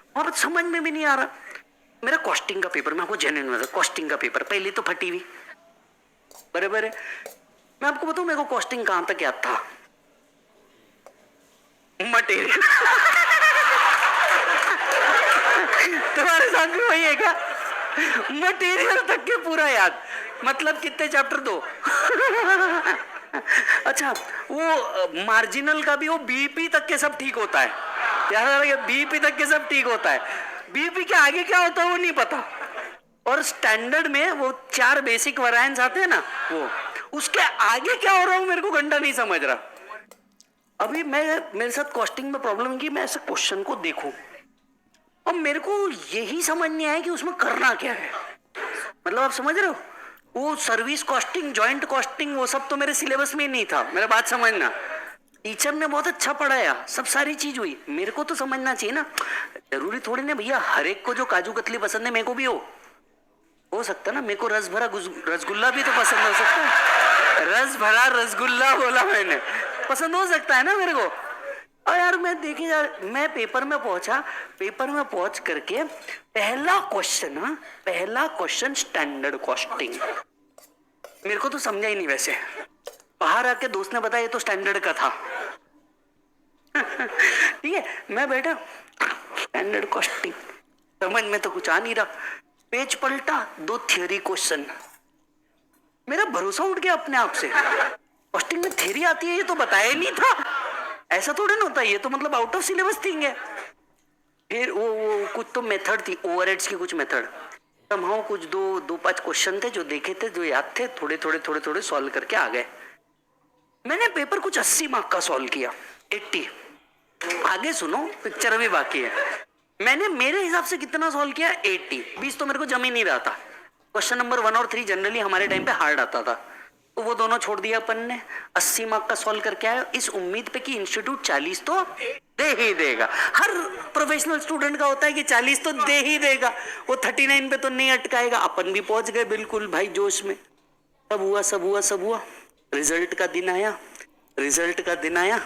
वहां पर समझ में भी नहीं आ रहा। मेरा कॉस्टिंग का पेपर, मैं आपको जेन्युइन में कॉस्टिंग का पेपर पहले तो फटी हुई बराबर है। मैं आपको बताऊं मेरे को कॉस्टिंग कहां तक याद था, मटेरियल। तुम्हारे साथ भी वही है क्या? मटेरियल तक के पूरा याद, मतलब कितने चैप्टर दो। अच्छा वो मार्जिनल का भी वो बीपी तक के सब ठीक होता है यार, बीपी तक के सब ठीक होता है, बीपी के आगे क्या होता है वो नहीं पता। और स्टैंडर्ड में वो 4 बेसिक वेरिएंट्स आते हैं ना, वो उसके आगे क्या हो रहा हूं मेरे को घंटा नहीं समझ रहा। अभी मेरे साथ कॉस्टिंग में प्रॉब्लम की, मैं ऐसे क्वेश्चन को देखूं और मेरे को यही समझ नहीं आया कि उसमें करना क्या है। मतलब आप समझ रहे हो, वो सर्विस कॉस्टिंग, जॉइंट कॉस्टिंग, वो सब तो मेरे सिलेबस में ही नहीं था। मेरा बात समझना, टीचर ने बहुत अच्छा पढ़ाया, सब सारी चीज हुई, मेरे को तो समझना चाहिए ना। जरूरी थोड़ी ना भैया हर एक को जो काजू कतली पसंद है मेरे को भी हो सकता ना। मेरे को रस भरा रसगुल्ला भी तो पसंद हो सकता है, रस भरा रसगुल्ला बोला मैंने, पसंद हो सकता है ना मेरे को। और यार मैं देखिए यार, मैं पेपर में पहुंचा, पेपर में पहुंच करके पहला क्वेश्चन स्टैंडर्ड कॉस्टिंग, मेरे को तो समझा ही नहीं। वैसे बाहर आके दोस्त ने बताया ये तो स्टैंडर्ड का था। ठीक है, मैं बैठा स्टैंडर्ड कॉस्टिंग, समझ में तो कुछ आ नहीं रहा। पेज पलटा, 2 थ्योरी क्वेश्चन, मेरा भरोसा उठ गया अपने आप से। कॉस्टिंग में थ्योरी आती है ये तो बताया ही नहीं था, ऐसा थोड़ा ना होता है, ये तो मतलब आउट ऑफ सिलेबस थिंग है। फिर वो कुछ तो मेथड थी, ओवरहेड्स की कुछ मेथड, तब हाँ कुछ 2-5 क्वेश्चन थे जो देखे थे, जो याद थे, थोड़े सॉल्व करके आ गए। मैंने पेपर कुछ 80 मार्क का सॉल्व किया, 80। आगे सुनो, पिक्चर अभी बाकी है। मैंने मेरे हिसाब से कितना सॉल्व किया, 80। 20 तो मेरे को जम ही नहीं रहा था। क्वेश्चन नंबर 1 और 3 जनरली हमारे टाइम पे हार्ड आता था, तो वो दोनों छोड़ दिया अपन ने। 80 मार्क का सॉल्व करके आया, इस उम्मीद पे कि इंस्टीट्यूट 40 तो दे ही देगा। हर प्रोफेशनल स्टूडेंट का होता है कि 40 तो दे ही देगा, वो 39 पे तो नहीं अटकाएगा। अपन भी पहुंच गए बिल्कुल भाई जोश में। सब हुआ। रिजल्ट का दिन आया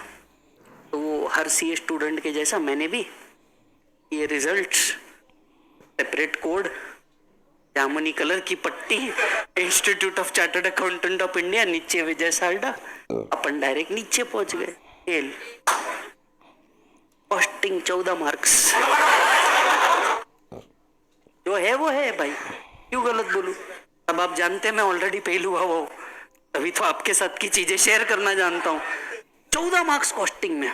तो हर सीए स्टूडेंट के जैसा मैंने भी ये रिजल्ट, सेपरेट कोड, जामुनी कलर की पट्टी, institute of chartered accountant of India, नीचे विजय साल्डा, अपन डायरेक्ट नीचे पहुंच गए। फेल, कॉस्टिंग 14 मार्क्स, जो है वो है भाई, क्यों गलत बोलूं। अब आप जानते हैं मैं ऑलरेडी फेल हुआ वो, तभी तो आपके साथ की चीजें शेयर करना जानता हूं। 14 मार्क्स कॉस्टिंग में।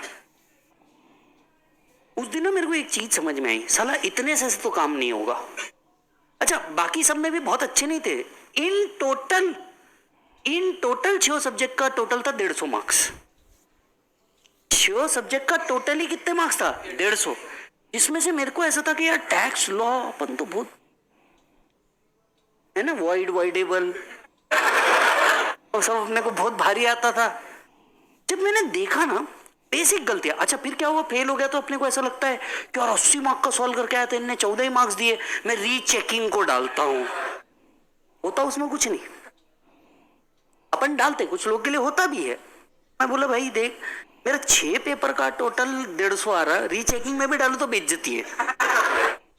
उस दिन ना मेरे को एक चीज समझ में आई, साला इतने से तो काम नहीं होगा। अच्छा बाकी सब में भी बहुत अच्छे नहीं थे। इन टोटल 6 सब्जेक्ट का टोटल था 150 मार्क्स। 6 सब्जेक्ट का टोटल ही कितने मार्क्स था, 150, जिसमें से मेरे को ऐसा था कि यार टैक्स लॉ अपन तो बहुत है ना, वाइडेबल और सब अपने को बहुत भारी आता था। जब मैंने देखा ना बेसिक गलतियां, अच्छा फिर क्या हुआ, फेल हो गया तो अपने को ऐसा लगता है कि यार 80 मार्क का सॉल्व करके आया था, इनने 14 ही मार्क्स दिए, मैं रीचेकिंग को डालता हूं। होता उसमें कुछ नहीं, अपन डालते, कुछ लोग के लिए होता भी है। मैं बोला भाई देख मेरा 6 पेपर का टोटल 150 आ रहा, रीचेकिंग में भी डालू तो बेइज्जती है।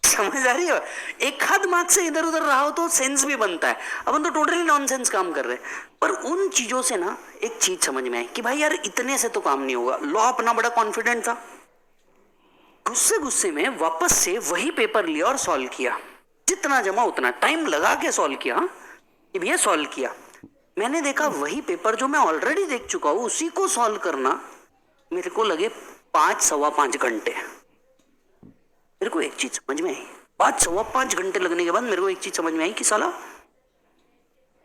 समझ आ रही है, एक आध मार्क से इधर उधर रहा हो तो सेंस भी बनता है। अपन तो टोटली नॉनसेंस काम कर रहे हैं। पर उन चीजों से ना एक चीज समझ में आई कि भाई यार इतने से तो काम नहीं होगा। लॉ अपना बड़ा कॉन्फिडेंट था, गुस्से में वापस से वही पेपर लिया और सॉल्व किया, जितना जमा उतना टाइम लगा के सॉल्व किया। कि भैया सॉल्व किया, मैंने देखा वही पेपर जो मैं ऑलरेडी देख चुका हूं उसी को सॉल्व करना मेरे को लगे 5-5.25 घंटे। मेरे को एक चीज समझ में आई, 5-5.25 घंटे लगने के बाद मेरे को एक चीज समझ में आई कि साला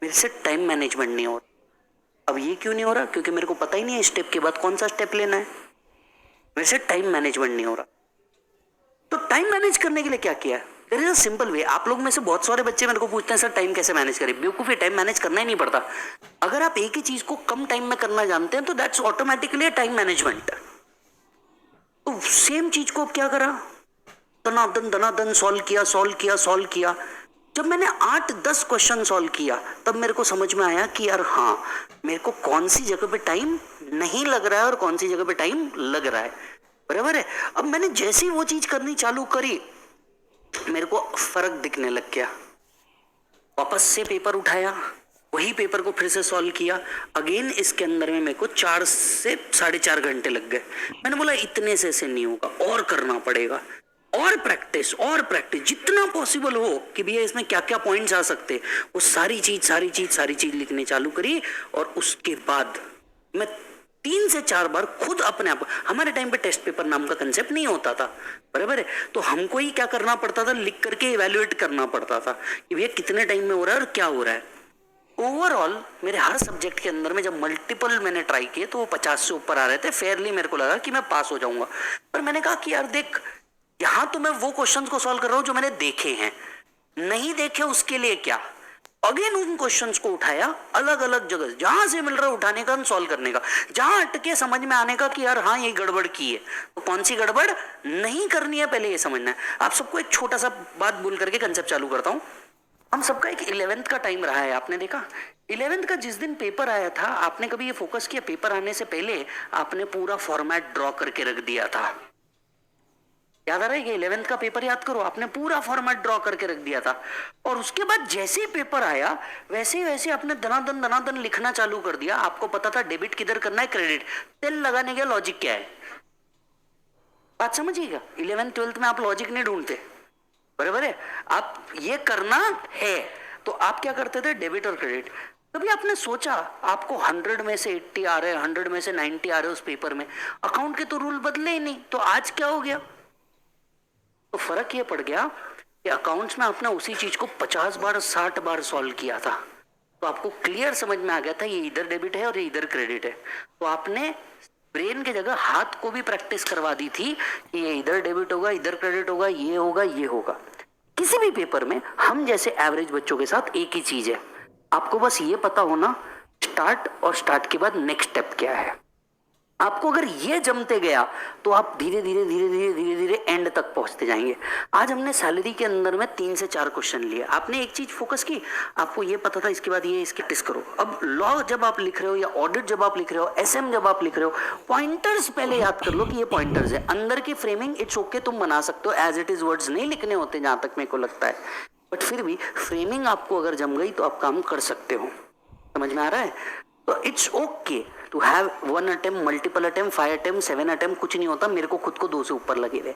मेरे से टाइम मैनेजमेंट नहीं हो रहा। अब ये क्यों नहीं हो रहा, क्योंकि मेरे को पता ही नहीं है स्टेप के बाद कौन सा स्टेप लेना है। मेरे से टाइम मैनेजमेंट नहीं हो रहा। तो टाइम मैनेज करने के लिए क्या किया, there is a simple way. आप लोग में से बहुत सारे बच्चे मेरे को पूछते हैं सर टाइम कैसे मैनेज करें। बेवकूफी, टाइम मैनेज करना ही नहीं पड़ता। अगर आप एक ही चीज को कम टाइम में करना जानते हैं तो दैट्स ऑटोमेटिकली टाइम मैनेजमेंट। तो सेम चीज को अब क्या करा, दनादन सॉल्व किया। जब मैंने 8-10 क्वेश्चन सॉल्व किया तब मेरे को समझ में आया कि यार हाँ मेरे को कौन सी जगह पे टाइम नहीं लग रहा है और कौन सी जगह पे टाइम लग रहा है। बराबर है। अब मैंने जैसे ही वो चीज करनी चालू करी, मेरे को फर्क दिखने लग गया। वापस से पेपर उठाया, वही पेपर को फिर से सॉल्व किया। अगेन इसके अंदर में मेरे को 4 से 4.5 घंटे लग गए। मैंने बोला इतने से नहीं होगा, और करना पड़ेगा, और प्रैक्टिस जितना पॉसिबल हो कि भैया इसमें क्या क्या पॉइंट्स आ सकते, वो सारी चीज लिखने चालू करी। और उसके बाद मैं 3 से 4 बार खुद अपने आप, हमारे टाइम पे टेस्ट पेपर नाम का कंसेप्ट नहीं होता था, बराबर है, तो हमको ही क्या करना पड़ता था, लिख करके इवेल्युएट करना पड़ता था कि भैया कितने टाइम में हो रहा है और क्या हो रहा है। ओवरऑल मेरे हर सब्जेक्ट के अंदर में जब मल्टीपल मैंने ट्राई किए तो वो 50 से ऊपर आ रहे थे। फेयरली मेरे को लगा कि मैं पास हो जाऊंगा, पर मैंने कहा कि यार देख, यहां तो मैं वो क्वेश्चंस को सॉल्व कर रहा हूं जो मैंने देखे हैं, नहीं देखे उसके लिए क्या। अगेन उन क्वेश्चंस को उठाया, अलग अलग जगह जहां से मिल रहा है उठाने का, सॉल्व करने का, जहां अटके समझ में आने का कि यार हाँ ये गड़बड़ की है, तो कौन सी गड़बड़ नहीं करनी है पहले ये समझना है। आप सबको एक छोटा सा बात बोल करके कंसेप्ट चालू करता हूं। हम सबका एक 11th का टाइम रहा है, आपने देखा 11th का जिस दिन पेपर आया था, आपने कभी ये फोकस किया पेपर आने से पहले आपने पूरा फॉर्मेट ड्रॉ करके रख दिया था? याद आ रहा है कि 11th का पेपर याद करो, आपने पूरा फॉर्मेट ड्रॉ करके रख दिया था। और उसके बाद जैसे ही पेपर आया वैसे वैसे आपने दनादन लिखना चालू कर दिया। आपको पता था डेबिट किधर करना है, क्रेडिट। तेल लगाने का लॉजिक क्या है, बात समझिएगा। 11th 12th में आप लॉजिक नहीं ढूंढते, बराबर है, आप ये करना है तो आप क्या करते थे, डेबिट और क्रेडिट। कभी आपने सोचा आपको 100 में से 80 आ रहे हैं, 100 में से 90 आ रहे हैं उस पेपर में, अकाउंट के तो रूल बदले ही नहीं, तो आज क्या हो गया? तो फर्क ये पड़ गया कि अकाउंट्स में आपने उसी चीज को 50 बार 60 बार सॉल्व किया था, तो आपको क्लियर समझ में आ गया था ये इधर डेबिट है और ये इधर क्रेडिट है। तो आपने ब्रेन की जगह हाथ को भी प्रैक्टिस करवा दी थी कि ये इधर डेबिट होगा, इधर क्रेडिट होगा, ये होगा, ये होगा। किसी भी पेपर में हम जैसे एवरेज बच्चों के साथ एक ही चीज है, आपको बस ये पता होना स्टार्ट और स्टार्ट के बाद नेक्स्ट स्टेप क्या है। आपको अगर ये जमते गया तो आप धीरे धीरे एंड तक पहुंचते जाएंगे। आज हमने सैलरी के अंदर में 3 से 4 क्वेश्चन लिए, आपने एक चीज फोकस की, आपको ये पता था इसके बाद ये इसकी टिस करो। अब लॉ जब आप लिख रहे हो या ऑडिट जब आप लिख रहे हो, एसएम जब आप लिख रहे हो, पॉइंटर्स पहले याद कर लो कि ये पॉइंटर्स है। अंदर की फ्रेमिंग इट्स ओके, तुम बना सकते हो, एज इट इज वर्ड्स नहीं लिखने होते जहां तक मेरे को लगता है, बट फिर भी फ्रेमिंग आपको अगर जम गई तो आप काम कर सकते हो। समझ में आ रहा है? तो it's okay to have 1 attempt, multiple attempt, 5 attempt, 7 attempt, कुछ नहीं होता। मेरे को खुद को 2 से ऊपर लगे रहे,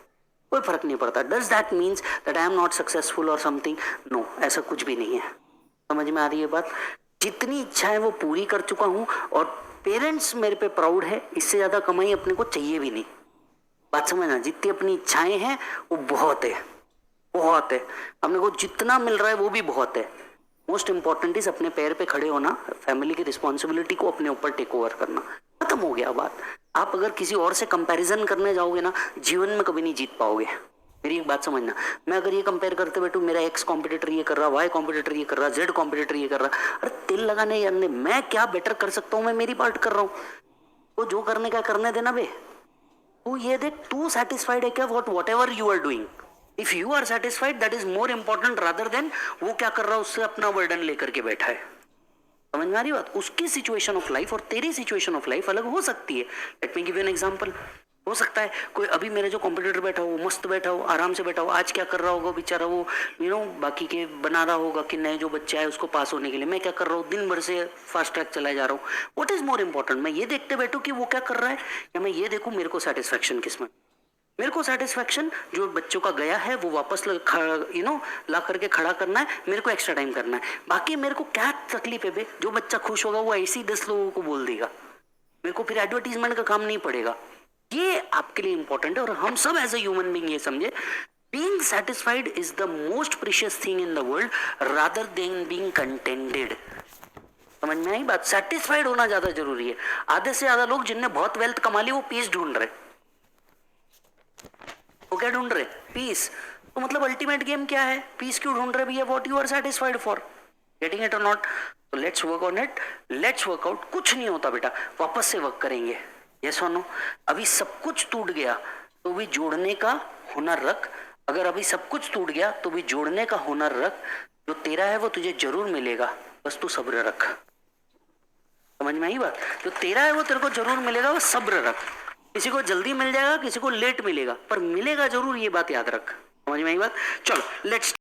कोई फर्क नहीं पड़ता। Does that means that I am not successful और समथिंग? नो, ऐसा कुछ भी नहीं है। समझ में आ रही है बात? जितनी इच्छा है वो पूरी कर चुका हूं और पेरेंट्स मेरे पे प्राउड है, इससे ज्यादा कमाई अपने को चाहिए भी नहीं। बात समझना, जितनी अपनी इच्छाएं हैं वो बहुत है, बहुत है। अपने को जितना मिल रहा है वो भी बहुत है। मोस्ट इंपॉर्टेंट इज अपने पैर पे खड़े होना, फैमिली की रिस्पॉन्सिबिलिटी को अपने ऊपर टेक ओवर करना, खत्म हो गया बात। आप अगर किसी और से कंपैरिजन करने जाओगे ना, जीवन में कभी नहीं जीत पाओगे। मेरी एक बात समझना, मैं अगर ये कंपेयर करते बैठूं, मेरा एक्स कॉम्पिटिटर ये कर रहा, वाई कॉम्पिटिटर ये कर रहा, जेड कॉम्पिटिटर ये कर रहा, अरे तिल लगाने जानने मैं क्या बेटर कर सकता हूँ, मैं मेरी पार्ट कर रहा हूँ, वो जो करने का करने देना बे। तू ये देख, तू सेटिस्फाइड है क्या whatever you are doing? If you are satisfied that is more important rather than वो क्या कर रहा है, उससे अपना बर्डन लेकर के बैठा है। समझ में आ रही बात? उसकी सिचुएशन ऑफ लाइफ और तेरी सिचुएशन ऑफ लाइफ अलग हो सकती है। Let me give you an example. हो सकता है कोई अभी मेरे जो कॉम्पिटिटर बैठा हो, मस्त बैठा हो, आराम से बैठा हो, आज क्या कर रहा होगा बेचारा, वो बाकी के बना रहा होगा कि नए जो बच्चा है उसको पास होने के लिए। मैं क्या कर रहा हूँ, दिन भर से फास्ट ट्रैक चला जा रहा हूँ। व्हाट इज मोर इंपॉर्टेंट, मैं ये देखते बैठू कि वो क्या कर रहा है, या मैं ये देखूं मेरे को सेटिस्फेक्शन किसमें? मेरे को सेटिस्फेक्शन जो बच्चों का गया है वो वापस ला करके खड़ा करना है, मेरे को एक्स्ट्रा टाइम करना है। बाकी मेरे को क्या तकलीफ है बे, जो बच्चा खुश होगा वो ऐसे ही 10 लोगों को बोल देगा, मेरे को फिर एडवर्टीजमेंट का काम नहीं पड़ेगा। ये आपके लिए इंपॉर्टेंट है। और हम सब एज ए ह्यूमन बीइंग ये समझे, being satisfied is the most precious thing in the world rather than being contented. समझ में आई बात? सेटिस्फाइड होना ज्यादा जरूरी है। आधे से ज्यादा लोग जिनने बहुत वेल्थ कमा ली वो पीस ढूंढ रहे। वो क्या ढूंढ रहे? पीस। तो मतलब अल्टीमेट गेम क्या है? पीस क्यों ढूंढ रहे भैया? What you are satisfied for, getting it or not? तो let's work on it, let's work out. कुछ नहीं होता बेटा, वापस से वर्क करेंगे। यस और नो? अभी सब कुछ टूट गया तो भी जोड़ने का हुनर रख। अगर अभी सब कुछ टूट गया तो भी जोड़ने का हुनर रख। जो तेरा है वो तुझे जरूर मिलेगा, बस तू सब्र रख। समझ में आई बात? जो तेरा है वो तेरे को जरूर मिलेगा, बस सब्र रख। किसी को जल्दी मिल जाएगा, किसी को लेट मिलेगा, पर मिलेगा जरूर, ये बात याद रख। समझ में आई बात? चलो लेट्स